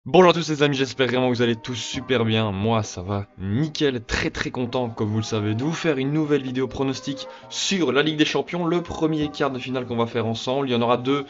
Bonjour à tous les amis, j'espère vraiment que vous allez tous super bien. Moi ça va nickel, très content comme vous le savez de vous faire une nouvelle vidéo pronostic sur la Ligue des Champions, le premier quart de finale qu'on va faire ensemble. Il y en aura deux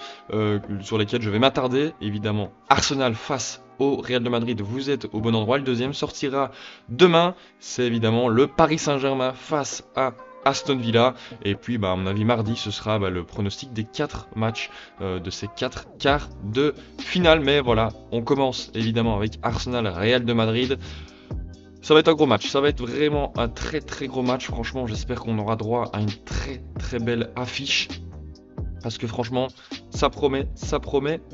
sur lesquels je vais m'attarder. Évidemment Arsenal face au Real de Madrid, vous êtes au bon endroit. Le deuxième sortira demain, c'est évidemment le Paris Saint-Germain face à Aston Villa. Et puis à mon avis mardi ce sera le pronostic des 4 matchs de ces 4 quarts de finale. Mais voilà, on commence évidemment avec Arsenal Real de Madrid. Ça va être un gros match, ça va être vraiment un très gros match. Franchement, j'espère qu'on aura droit à une très belle affiche. Parce que franchement, ça promet.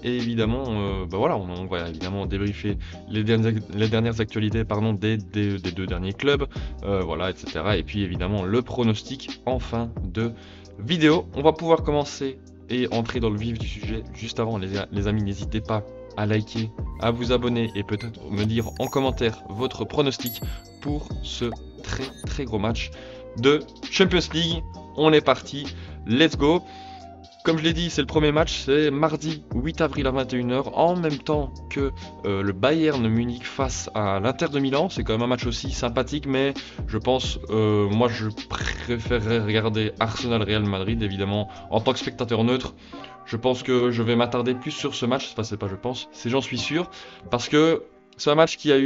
Et évidemment, voilà, on va évidemment débriefer les dernières actualités des deux derniers clubs, voilà, etc. Et puis évidemment, le pronostic en fin de vidéo. On va pouvoir commencer et entrer dans le vif du sujet. Juste avant, les amis, n'hésitez pas à liker, à vous abonner et peut-être me dire en commentaire votre pronostic pour ce très gros match de Champions League. On est parti, let's go! Comme je l'ai dit, c'est le premier match, c'est mardi 8 avril à 21 h, en même temps que le Bayern Munich face à l'Inter de Milan. C'est quand même un match aussi sympathique, mais je pense, moi je préférerais regarder Arsenal Real Madrid, évidemment, en tant que spectateur neutre. Je pense que je vais m'attarder plus sur ce match, enfin c'est pas je pense, c'est j'en suis sûr, parce que c'est un match qui a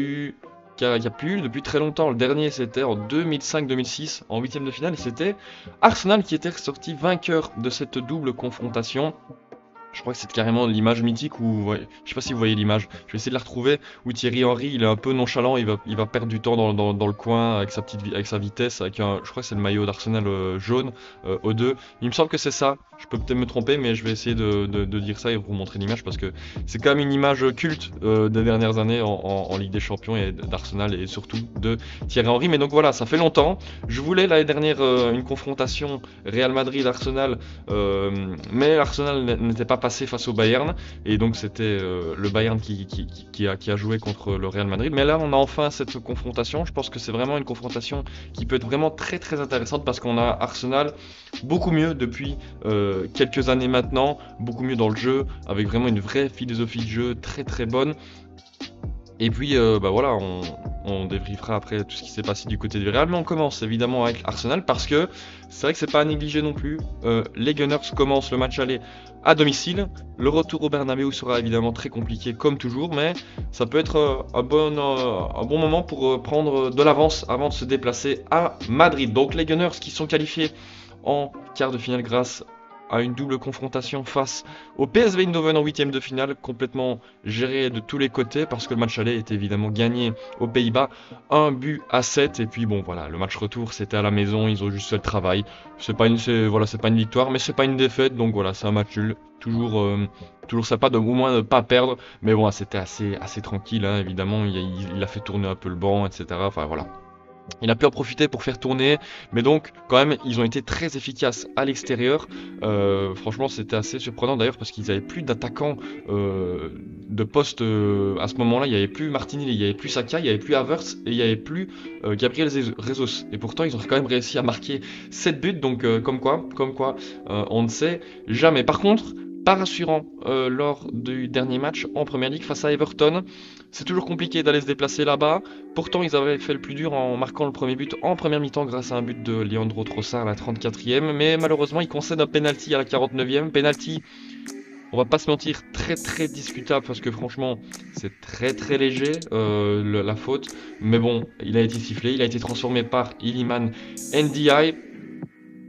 plus eu depuis très longtemps. Le dernier c'était en 2005-2006 en huitième de finale et c'était Arsenal qui était ressorti vainqueur de cette double confrontation. Je crois que c'est carrément l'image mythique où, ouais, je sais pas si vous voyez l'image, je vais essayer de la retrouver, où Thierry Henry il est un peu nonchalant, il va perdre du temps dans le coin avec avec sa vitesse, je crois que c'est le maillot d'Arsenal jaune au 2. Il me semble que c'est ça, je peux peut-être me tromper, mais je vais essayer de dire ça et vous montrer l'image parce que c'est quand même une image culte des dernières années en Ligue des Champions et d'Arsenal et surtout de Thierry Henry. Mais donc voilà, ça fait longtemps. Je voulais l'année dernière une confrontation Real Madrid-Arsenal, mais Arsenal n'était pas passé face au Bayern et donc c'était le Bayern qui a joué contre le Real Madrid. Mais là on a enfin cette confrontation. Je pense que c'est vraiment une confrontation qui peut être vraiment très intéressante parce qu'on a Arsenal beaucoup mieux depuis quelques années maintenant, beaucoup mieux dans le jeu, avec vraiment une vraie philosophie de jeu très bonne. Et puis voilà, on débriefera après tout ce qui s'est passé du côté du Real, mais on commence évidemment avec Arsenal parce que c'est vrai que c'est pas à négliger non plus. Les Gunners commencent le match aller à domicile. Le retour au Bernabeu sera évidemment très compliqué comme toujours, mais ça peut être un bon moment pour prendre de l'avance avant de se déplacer à Madrid. Donc les Gunners qui sont qualifiés en quart de finale grâce à une double confrontation face au PSV Eindhoven en huitième de finale, complètement géré de tous les côtés parce que le match aller était évidemment gagné aux Pays-Bas, 1-7. Et puis bon voilà, le match retour c'était à la maison, ils ont juste fait le travail. C'est pas une victoire, mais c'est pas une défaite, donc voilà, c'est un match nul. Toujours sympa de au moins ne pas perdre, mais bon, c'était assez tranquille, hein, évidemment, il a fait tourner un peu le banc, etc. Enfin voilà. Il a pu en profiter pour faire tourner, mais donc quand même ils ont été très efficaces à l'extérieur. Franchement c'était assez surprenant d'ailleurs parce qu'ils n'avaient plus d'attaquants de poste à ce moment-là. Il n'y avait plus Martinelli, il n'y avait plus Saka, il n'y avait plus Havertz et il n'y avait plus Gabriel Jesus. Et pourtant ils ont quand même réussi à marquer 7 buts, donc comme quoi on ne sait jamais. Par contre, pas rassurant lors du dernier match en Première Ligue face à Everton. C'est toujours compliqué d'aller se déplacer là-bas. Pourtant, ils avaient fait le plus dur en marquant le premier but en première mi-temps grâce à un but de Leandro Trossard à la 34e. Mais malheureusement, ils concèdent un penalty à la 49e. Penalty, on va pas se mentir, très discutable parce que franchement, c'est très léger la faute. Mais bon, il a été sifflé, il a été transformé par Iliman Ndiaye.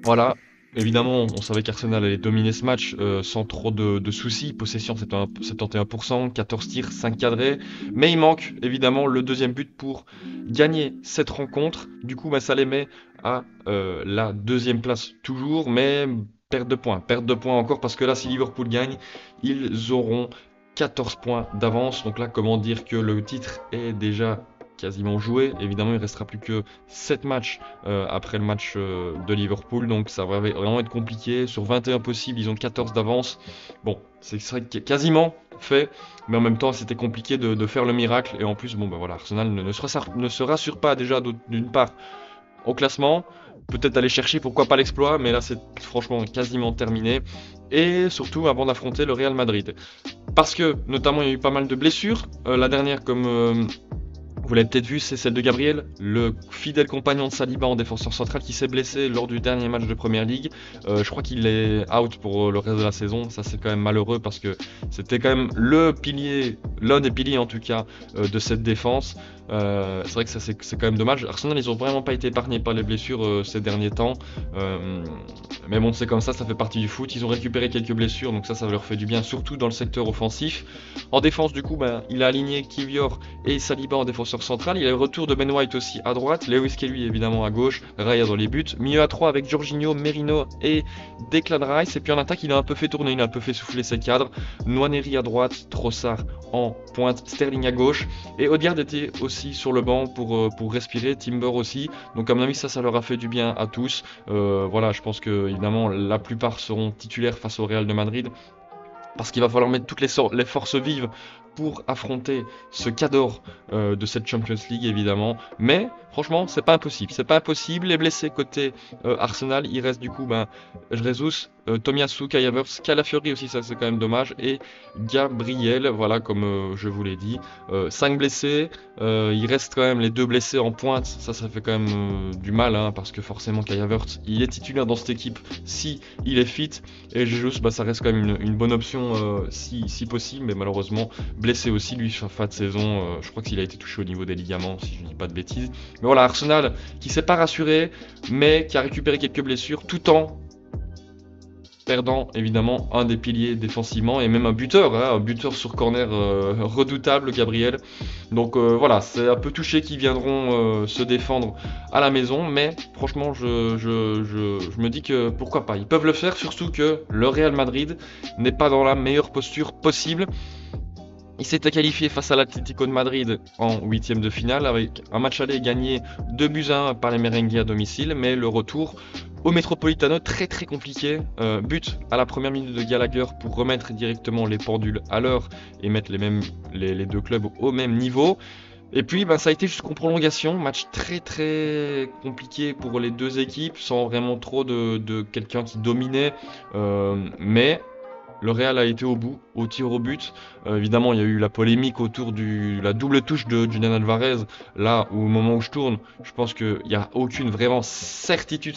Voilà. Évidemment, on savait qu'Arsenal allait dominer ce match sans trop de soucis. Possession 71%, 14 tirs, 5 cadrés. Mais il manque évidemment le deuxième but pour gagner cette rencontre. Du coup, ça les met à la deuxième place toujours. Mais perte de points. Perte de points encore parce que là, si Liverpool gagne, ils auront 14 points d'avance. Donc là, comment dire que le titre est déjà quasiment joué. Évidemment, il restera plus que 7 matchs après le match de Liverpool, donc ça va vraiment être compliqué. Sur 21 possibles, ils ont 14 d'avance. Bon, c'est quasiment fait, mais en même temps, c'était compliqué de faire le miracle. Et en plus, bon, voilà, Arsenal ne se rassure pas déjà d'une part au classement. Peut-être aller chercher, pourquoi pas l'exploit, mais là c'est franchement quasiment terminé. Et surtout avant d'affronter le Real Madrid. Parce que notamment il y a eu pas mal de blessures. La dernière, comme vous l'avez peut-être vu, c'est celle de Gabriel, le fidèle compagnon de Saliba en défenseur central qui s'est blessé lors du dernier match de Première Ligue. Je crois qu'il est out pour le reste de la saison. Ça c'est quand même malheureux parce que c'était quand même le pilier, l'un des piliers en tout cas de cette défense. C'est vrai que ça c'est quand même dommage. Arsenal ils ont vraiment pas été épargnés par les blessures ces derniers temps. Mais bon c'est comme ça fait partie du foot. Ils ont récupéré quelques blessures donc ça leur fait du bien surtout dans le secteur offensif. En défense du coup il a aligné Kivior et Saliba en défenseur central. Il y a le retour de Ben White aussi à droite, Lewis Kelly évidemment à gauche, Raya dans les buts, milieu à 3 avec Jorginho, Merino et Declan Rice. Et puis en attaque il a un peu fait tourner, il a un peu fait souffler ses cadres. Nwaneri à droite, Trossard en pointe, Sterling à gauche et Odegaard était aussi sur le banc pour respirer, Timber aussi. Donc à mon avis ça leur a fait du bien à tous. Voilà, je pense que évidemment la plupart seront titulaires face au Real de Madrid. Parce qu'il va falloir mettre toutes les forces vives pour affronter ce cador de cette Champions League évidemment. Mais franchement c'est pas impossible. C'est pas impossible. Les blessés côté Arsenal, il reste du coup Jesus, Tomiyasu, Kai Havertz, Calafiori aussi, ça c'est quand même dommage. Et Gabriel, voilà comme je vous l'ai dit. 5 blessés, il reste quand même les 2 blessés en pointe. Ça fait quand même du mal hein, parce que forcément Kai Havertz il est titulaire dans cette équipe si il est fit. Et Jesus ça reste quand même une bonne option si possible, mais malheureusement blessé aussi lui fin de saison. Je crois qu'il a été touché au niveau des ligaments si je ne dis pas de bêtises. Mais voilà, Arsenal qui s'est pas rassuré mais qui a récupéré quelques blessures tout en perdant évidemment un des piliers défensivement et même un buteur sur corner redoutable, Gabriel. Donc voilà, c'est un peu touché qu'ils viendront se défendre à la maison, mais franchement je me dis que pourquoi pas, ils peuvent le faire, surtout que le Real Madrid n'est pas dans la meilleure posture possible. Il s'était qualifié face à l'Atlético de Madrid en huitième de finale avec un match aller gagné 2-1 par les merengues à domicile, mais le retour au Metropolitano très très compliqué. But à la première minute de Gallagher pour remettre directement les pendules à l'heure et mettre les deux clubs au même niveau. Et puis ça a été jusqu'en prolongation, match très très compliqué pour les deux équipes, sans vraiment trop de quelqu'un qui dominait, mais le Real a été au bout, au tir au but. Évidemment, il y a eu la polémique autour de la double touche de Julian Alvarez. Là, au moment où je tourne, je pense qu'il n'y a aucune vraiment certitude.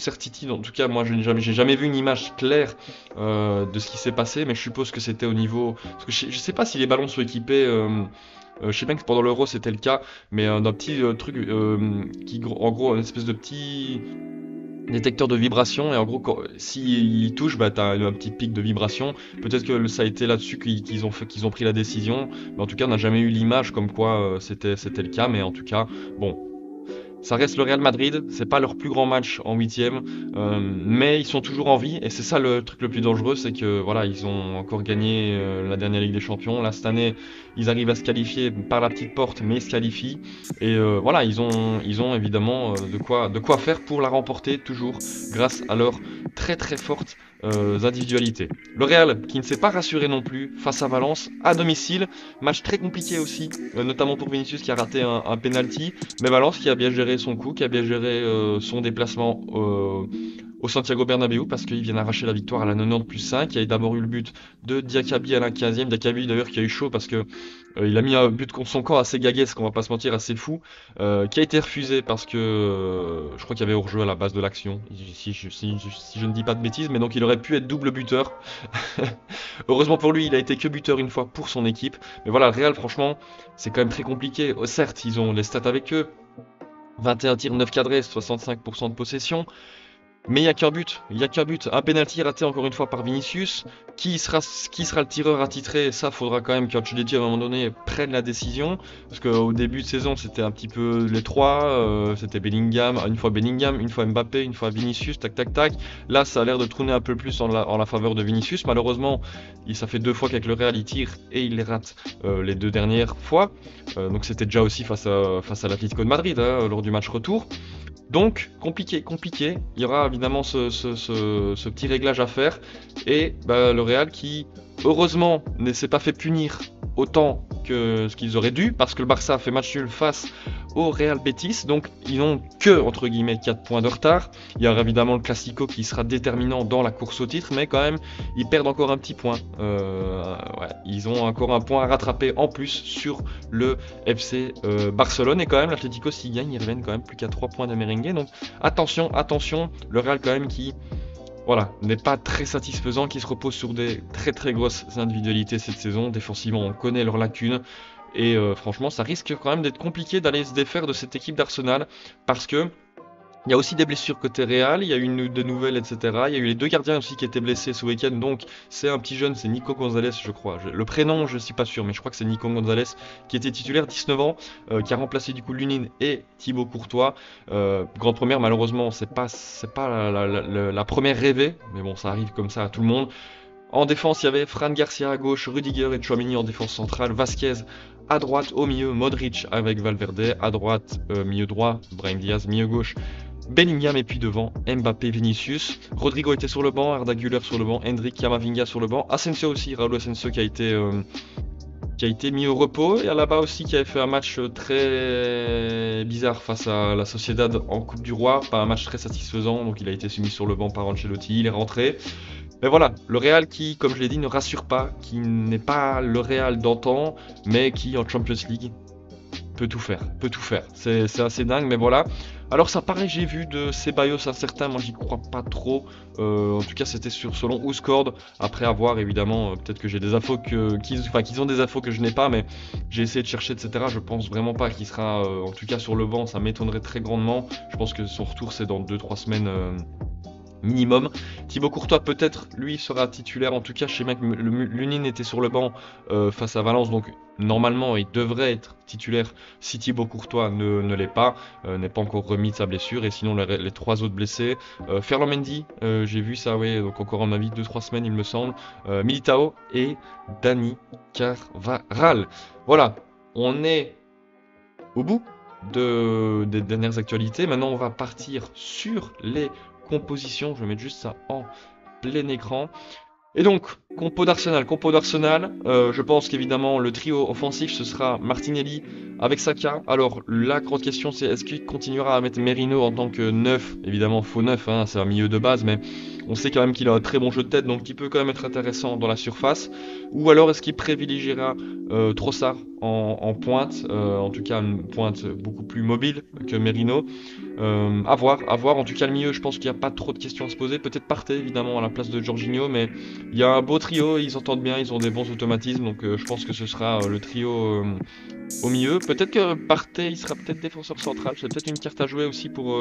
En tout cas, moi, j'ai jamais vu une image claire de ce qui s'est passé, mais je suppose que c'était au niveau... Parce que je sais pas si les ballons sont équipés... je sais bien que pendant l'Euro c'était le cas, mais d'un petit truc qui, en gros, une espèce de petit détecteur de vibration, et en gros s'il touche t'as un petit pic de vibration. Peut-être que ça a été là-dessus qu'ils ont pris la décision, mais en tout cas on n'a jamais eu l'image comme quoi c'était le cas. Mais en tout cas bon, ça reste le Real Madrid, c'est pas leur plus grand match en huitième, mais ils sont toujours en vie et c'est ça le truc le plus dangereux, c'est que voilà, ils ont encore gagné la dernière Ligue des Champions. Là cette année, ils arrivent à se qualifier par la petite porte, mais ils se qualifient et voilà, ils ont évidemment de quoi faire pour la remporter toujours grâce à leur très très forte individualités. Le Real qui ne s'est pas rassuré non plus face à Valence à domicile, match très compliqué aussi, notamment pour Vinicius qui a raté un penalty, mais Valence qui a bien géré son coup, qui a bien géré son déplacement au Santiago Bernabéu parce qu'ils viennent arracher la victoire à la 90+5. Il y a d'abord eu le but de Diakabi à la 15e. Diakabi d'ailleurs qui a eu chaud parce que il a mis un but contre son camp assez gaguesque, qu'on va pas se mentir, assez fou, qui a été refusé parce que je crois qu'il y avait hors-jeu à la base de l'action, si je ne dis pas de bêtises, mais donc il aurait pu être double buteur. Heureusement pour lui, il a été que buteur une fois pour son équipe. Mais voilà, le Real franchement, c'est quand même très compliqué. Certes, ils ont les stats avec eux, 21 tirs, 9 cadrés, 65% de possession. Mais il n'y a qu'un but, un penalty raté encore une fois par Vinicius. Qui sera le tireur attitré? Ça, faudra quand même qu'Ancelotti à un moment donné prenne la décision. Parce qu'au début de saison, c'était un petit peu les trois. C'était Bellingham, une fois Mbappé, une fois Vinicius, tac tac tac. Là, ça a l'air de tourner un peu plus en la faveur de Vinicius. Malheureusement, ça fait 2 fois qu'avec le Real, il tire et il les rate les 2 dernières fois. Donc c'était déjà aussi face à l'Atlético de Madrid lors du match retour. Donc, compliqué. Il y aura évidemment ce petit réglage à faire. Et le Real qui, heureusement, ne s'est pas fait punir autant ce qu'ils auraient dû, parce que le Barça a fait match nul face au Real Betis, donc ils n'ont que, entre guillemets, 4 points de retard. Il y aura évidemment le Classico qui sera déterminant dans la course au titre, mais quand même, ils perdent encore un petit point. Ouais, ils ont encore un point à rattraper en plus sur le FC Barcelone, et quand même, l'Atlético, s'ils gagnent, ils reviennent quand même plus qu'à 3 points de merengue, donc attention, attention, le Real quand même qui... Voilà, n'est pas très satisfaisant, qui se repose sur des très très grosses individualités cette saison. Défensivement, on connaît leurs lacunes. Et franchement, ça risque quand même d'être compliqué d'aller se défaire de cette équipe d'Arsenal. Parce que il y a aussi des blessures côté Real, il y a eu des nouvelles, etc. Il y a eu les deux gardiens aussi qui étaient blessés ce week-end. Donc c'est un petit jeune, c'est Nico Gonzalez, je crois. Le prénom, je ne suis pas sûr, mais je crois que c'est Nico Gonzalez qui était titulaire, 19 ans, qui a remplacé du coup Lunin et Thibaut Courtois. Grande première, malheureusement, c'est pas la première rêvée, mais bon, ça arrive comme ça à tout le monde. En défense, il y avait Fran Garcia à gauche, Rudiger et Tchouaméni en défense centrale, Vasquez à droite, au milieu, Modric avec Valverde, à droite, milieu droit, Brahim Diaz, milieu gauche, Bellingham, et puis devant, Mbappé, Vinicius. Rodrigo était sur le banc, Arda Güler sur le banc, Hendrik, Camavinga sur le banc, Asensio aussi, Raúl Asensio qui a été mis au repos, et Alaba aussi qui avait fait un match très bizarre face à la Sociedad en Coupe du Roi, pas un match très satisfaisant, donc il a été mis sur le banc par Ancelotti, il est rentré. Mais voilà, le Real qui, comme je l'ai dit, ne rassure pas, qui n'est pas le Real d'antan, mais qui en Champions League peut tout faire, C'est assez dingue, mais voilà. Alors ça paraît, j'ai vu de Ceballos incertain, moi j'y crois pas trop. En tout cas c'était selon Ouscord. Après avoir évidemment, peut-être que j'ai des infos qu'ils ont des infos que je n'ai pas, mais j'ai essayé de chercher, etc. Je pense vraiment pas qu'il sera, en tout cas sur le banc, ça m'étonnerait très grandement. Je pense que son retour c'est dans 2-3 semaines. Minimum. Thibaut Courtois peut-être lui sera titulaire, en tout cas je sais bien que Lunin était sur le banc face à Valence, donc normalement il devrait être titulaire si Thibaut Courtois ne l'est pas, n'est pas encore remis de sa blessure, et sinon les trois autres blessés, Ferland Mendy, j'ai vu ça, ouais, donc encore en avis 2-3 semaines il me semble, Militao et Dani Carvajal. Voilà, on est au bout des dernières actualités. Maintenant on va partir sur les composition, je vais mettre juste ça en plein écran. Et donc, compo d'Arsenal, je pense qu'évidemment le trio offensif ce sera Martinelli avec Saka. Alors la grande question c'est est-ce qu'il continuera à mettre Merino en tant que neuf, évidemment faux neuf, hein, c'est un milieu de base, mais on sait quand même qu'il a un très bon jeu de tête, donc il peut quand même être intéressant dans la surface. Ou alors est-ce qu'il privilégiera Trossard en pointe, en tout cas une pointe beaucoup plus mobile que Merino. À voir, en tout cas le milieu je pense qu'il n'y a pas trop de questions à se poser, peut-être Partey évidemment à la place de Jorginho, mais il y a un beau trio, ils s'entendent bien, ils ont des bons automatismes, donc je pense que ce sera le trio au milieu. Peut-être que Partey il sera peut-être défenseur central, c'est peut-être une carte à jouer aussi pour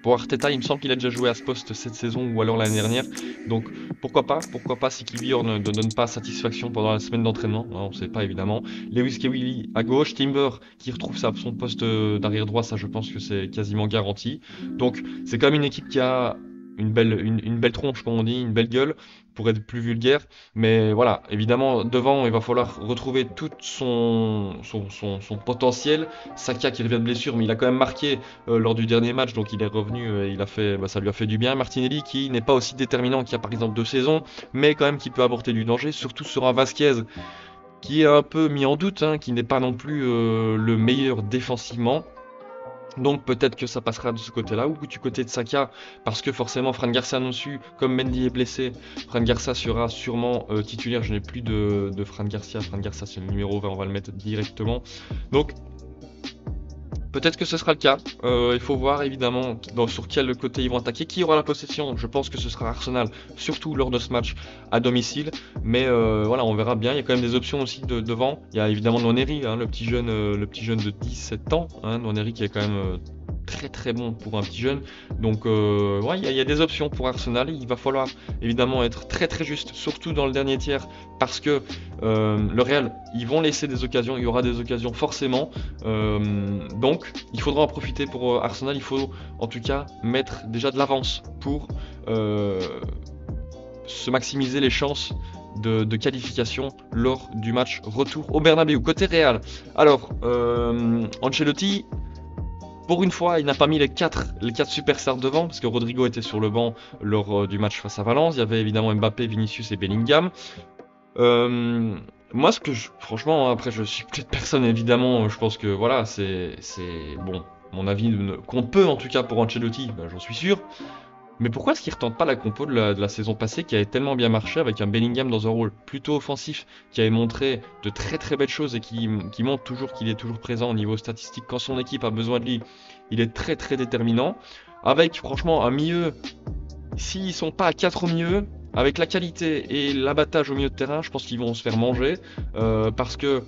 Arteta. Il me semble qu'il a déjà joué à ce poste cette saison ou alors l'année dernière, donc pourquoi pas si Kiwior ne donne pas satisfaction pendant la semaine d'entraînement, on ne sait pas évidemment. Lewis Kelly à gauche, Timber qui retrouve son poste d'arrière droit, ça je pense que c'est quasiment garanti. Donc c'est quand même une équipe qui a une belle tronche, comme on dit, une belle gueule, pour être plus vulgaire, mais voilà, évidemment devant il va falloir retrouver tout son potentiel. Saka qui revient de blessure, mais il a quand même marqué lors du dernier match, donc il est revenu, ça lui a fait du bien. Martinelli qui n'est pas aussi déterminant qu'il y a par exemple 2 saisons, mais quand même qui peut apporter du danger, surtout sur un Vasquez qui est un peu mis en doute, hein, qui n'est pas non plus le meilleur défensivement. Donc peut-être que ça passera de ce côté-là, ou du côté de Saka, parce que forcément Fran Garcia non su, comme Mendy est blessé, Fran Garcia sera sûrement titulaire. Je n'ai plus de Fran Garcia c'est le numéro 20, on va le mettre directement. Donc peut-être que ce sera le cas, il faut voir évidemment sur quel côté ils vont attaquer, qui aura la possession. Je pense que ce sera Arsenal, surtout lors de ce match à domicile, mais voilà, on verra bien. Il y a quand même des options aussi devant. Il y a évidemment Nwaneri, hein, le petit jeune de 17 ans, hein, Nwaneri qui est quand même très très bon pour un petit jeune. Donc ouais, il y a des options pour Arsenal. Il va falloir évidemment être très très juste, surtout dans le dernier tiers, parce que le Real, ils vont laisser des occasions, il y aura des occasions forcément, donc il faudra en profiter pour Arsenal. Il faut en tout cas mettre déjà de l'avance pour se maximiser les chances de qualification lors du match retour au Bernabéu. Côté Real, alors Ancelotti, pour une fois, il n'a pas mis les 4 superstars devant, parce que Rodrigo était sur le banc lors du match face à Valence. Il y avait évidemment Mbappé, Vinicius et Bellingham. Moi, franchement, hein, après, je suis peut-être personne, évidemment, je pense que, voilà, bon, mon avis compte peu, en tout cas, pour Ancelotti, bah, j'en suis sûr. Mais pourquoi est-ce qu'il retente pas la compo de la saison passée qui avait tellement bien marché avec un Bellingham dans un rôle plutôt offensif, qui avait montré de très très belles choses et qui montre toujours qu'il est toujours présent au niveau statistique quand son équipe a besoin de lui. Il est très très déterminant. Avec franchement un milieu, s'ils sont pas à 4 au milieu, avec la qualité et l'abattage au milieu de terrain, je pense qu'ils vont se faire manger. Parce que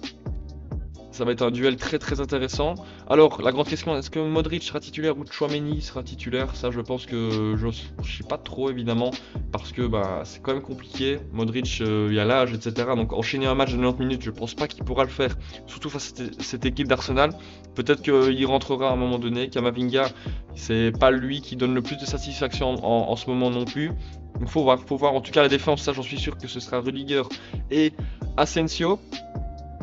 ça va être un duel très très intéressant. Alors, la grande question, est-ce que Modric sera titulaire ou Tchouaméni sera titulaire? Ça, je pense que je sais pas trop, évidemment, parce que bah, c'est quand même compliqué. Modric, il y a l'âge, etc. Donc, enchaîner un match de 90 minutes, je pense pas qu'il pourra le faire, surtout face à cette équipe d'Arsenal. Peut-être qu'il rentrera à un moment donné. Kamavinga, c'est pas lui qui donne le plus de satisfaction en ce moment non plus. Il faut voir. En tout cas, la défense, ça, j'en suis sûr que ce sera Rudiger et Asensio.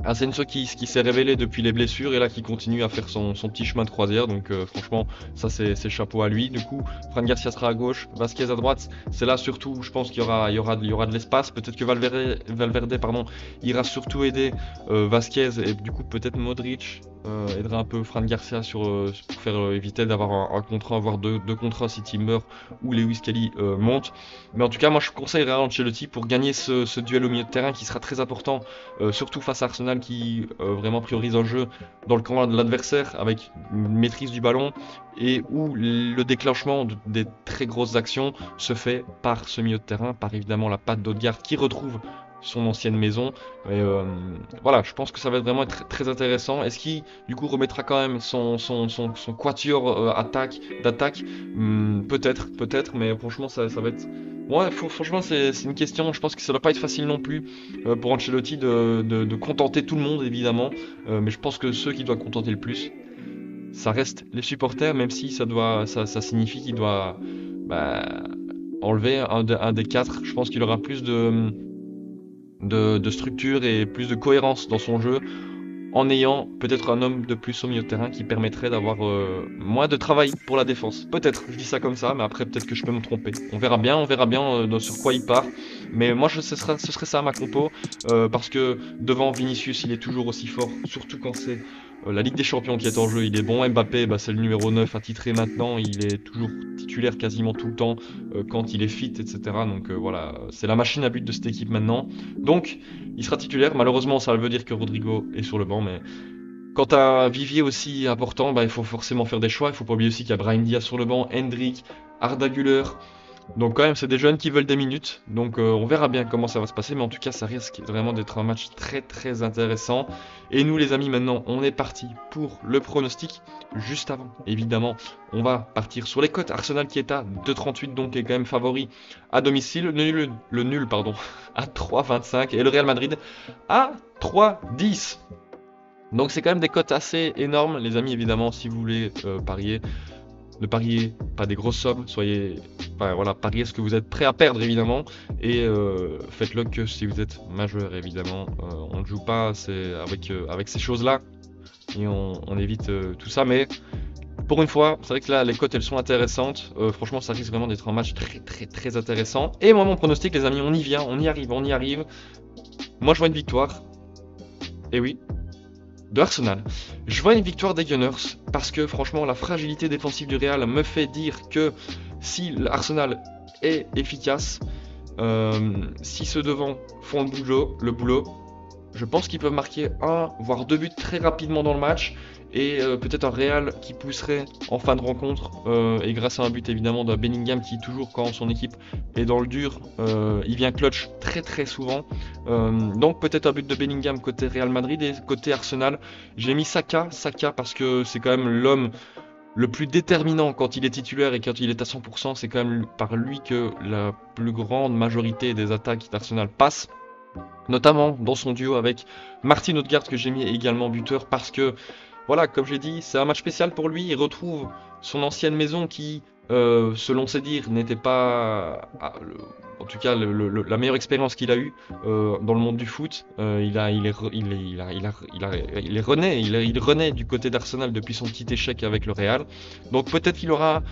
Asensio qui s'est révélé depuis les blessures et là qui continue à faire son petit chemin de croisière. Donc franchement, ça c'est chapeau à lui. Du coup, Fran Garcia sera à gauche, Vasquez à droite. C'est là surtout, je pense qu'il y aura de l'espace. Peut-être que Valverde pardon, ira surtout aider Vasquez et du coup peut-être Modric aidera un peu Fran Garcia pour faire éviter d'avoir un contre 1, voire deux contre 1 si Timber ou Lewis Kelly montent. Mais en tout cas, moi je conseillerais à Ancelotti pour gagner ce duel au milieu de terrain qui sera très important. Surtout face à Arsenal qui vraiment priorise un jeu dans le camp de l'adversaire avec une maîtrise du ballon et où le déclenchement des très grosses actions se fait par ce milieu de terrain, par évidemment la patte d'Odegaard qui retrouve son ancienne maison. Et voilà, je pense que ça va vraiment être très intéressant. Est-ce qu'il du coup remettra quand même son quatuor d'attaque? Peut-être, mais franchement ça va être. Ouais, franchement c'est une question, je pense que ça doit pas être facile non plus pour Ancelotti de contenter tout le monde évidemment, mais je pense que ceux qui doivent contenter le plus, ça reste les supporters, même si ça signifie qu'il doit bah, enlever un des quatre. Je pense qu'il aura plus de structure et plus de cohérence dans son jeu en ayant peut-être un homme de plus au milieu de terrain qui permettrait d'avoir moins de travail pour la défense. Peut-être, je dis ça comme ça, mais après peut-être que je peux me tromper. On verra bien sur quoi il part. Mais moi, ce serait ça ma compo, parce que devant Vinicius, il est toujours aussi fort, surtout quand c'est la Ligue des Champions qui est en jeu. Il est bon. Mbappé, bah, c'est le numéro 9 attitré maintenant. Il est toujours titulaire quasiment tout le temps quand il est fit, etc. Donc voilà, c'est la machine à but de cette équipe maintenant. Donc, il sera titulaire. Malheureusement, ça veut dire que Rodrigo est sur le banc, mais quand t'as un vivier aussi important, bah, il faut forcément faire des choix. Il faut pas oublier aussi qu'il y a Brahim Diaz sur le banc, Hendrik, Arda Güler. Donc quand même, c'est des jeunes qui veulent des minutes. Donc on verra bien comment ça va se passer. Mais en tout cas, ça risque vraiment d'être un match très très intéressant. Et nous les amis, maintenant, on est parti pour le pronostic. Juste avant, évidemment, on va partir sur les cotes. Arsenal qui est à 2,38, donc est quand même favori à domicile. Le nul, pardon, à 3,25. Et le Real Madrid à 3,10. Donc c'est quand même des cotes assez énormes, les amis, évidemment, si vous voulez parier. Ne pariez pas des grosses sommes, enfin, voilà, pariez ce que vous êtes prêt à perdre évidemment, et faites-le que si vous êtes majeur évidemment. On ne joue pas avec ces choses-là, et on évite tout ça, mais pour une fois, c'est vrai que là les cotes elles sont intéressantes. Franchement, ça risque vraiment d'être un match très très très intéressant. Et moi mon pronostic, les amis, on y vient, on y arrive. Moi je vois une victoire, et oui, de Arsenal. Je vois une victoire des Gunners parce que franchement la fragilité défensive du Real me fait dire que si l'Arsenal est efficace, si ceux devant font le boulot, je pense qu'ils peuvent marquer un voire deux buts très rapidement dans le match et peut-être un Real qui pousserait en fin de rencontre et grâce à un but évidemment d'un Bellingham qui toujours quand son équipe est dans le dur, il vient clutch très très souvent. Donc peut-être un but de Bellingham côté Real Madrid et côté Arsenal. J'ai mis Saka parce que c'est quand même l'homme le plus déterminant quand il est titulaire et quand il est à 100%, c'est quand même par lui que la plus grande majorité des attaques d'Arsenal passent. Notamment dans son duo avec Martin Odegaard que j'ai mis également buteur parce que voilà, comme j'ai dit, c'est un match spécial pour lui. Il retrouve son ancienne maison qui, selon ses dires, n'était pas, en tout cas, la meilleure expérience qu'il a eue dans le monde du foot. Il renaît du côté d'Arsenal depuis son petit échec avec le Real. Donc peut-être qu'il aura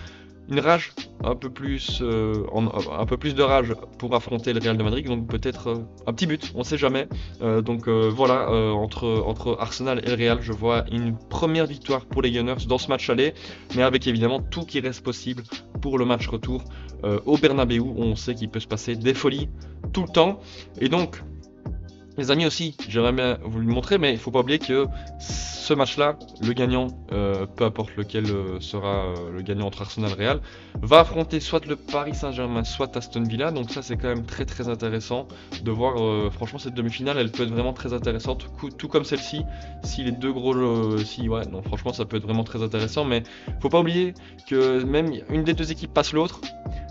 une rage, un peu plus de rage pour affronter le Real de Madrid, donc peut-être un petit but, on sait jamais. Voilà, entre Arsenal et le Real, je vois une première victoire pour les Gunners dans ce match aller, mais avec évidemment tout qui reste possible pour le match retour au Bernabéu, où on sait qu'il peut se passer des folies tout le temps. Et donc, les amis aussi, j'aimerais bien vous le montrer, mais il faut pas oublier que ce match-là, le gagnant, peu importe lequel sera le gagnant entre Arsenal et Real, va affronter soit le Paris Saint-Germain, soit Aston Villa. Donc ça, c'est quand même très très intéressant de voir. Franchement, cette demi-finale, elle peut être vraiment très intéressante, tout comme celle-ci. Si les deux gros, ouais, non, franchement, ça peut être vraiment très intéressant. Mais faut pas oublier que même une des deux équipes passe l'autre.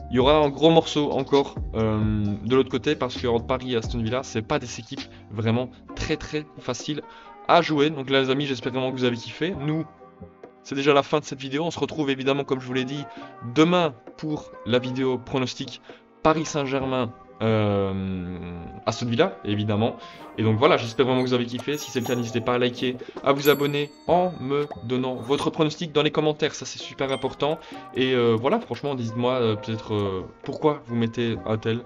Il y aura un gros morceau encore de l'autre côté, parce que entre Paris et Aston Villa, c'est pas des équipes vraiment très très faciles à jouer. Donc là les amis, j'espère vraiment que vous avez kiffé. Nous, c'est déjà la fin de cette vidéo. On se retrouve évidemment, comme je vous l'ai dit, demain pour la vidéo pronostic Paris Saint-Germain Aston Villa, évidemment. Et donc voilà, j'espère vraiment que vous avez kiffé. Si c'est le cas, n'hésitez pas à liker, à vous abonner en me donnant votre pronostic dans les commentaires, ça c'est super important. Et voilà, franchement, dites-moi peut-être pourquoi vous mettez un tel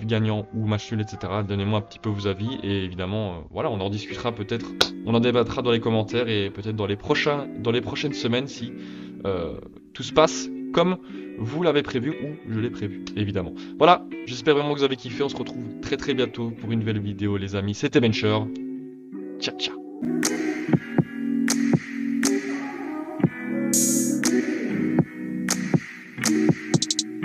gagnant ou match nul, etc. Donnez-moi un petit peu vos avis. Et évidemment, voilà, on en discutera peut-être, on en débattra dans les commentaires et peut-être dans les prochaines semaines si tout se passe comme vous l'avez prévu ou je l'ai prévu, évidemment. Voilà, j'espère vraiment que vous avez kiffé. On se retrouve très très bientôt pour une nouvelle vidéo, les amis. C'était Bencher. Ciao, ciao.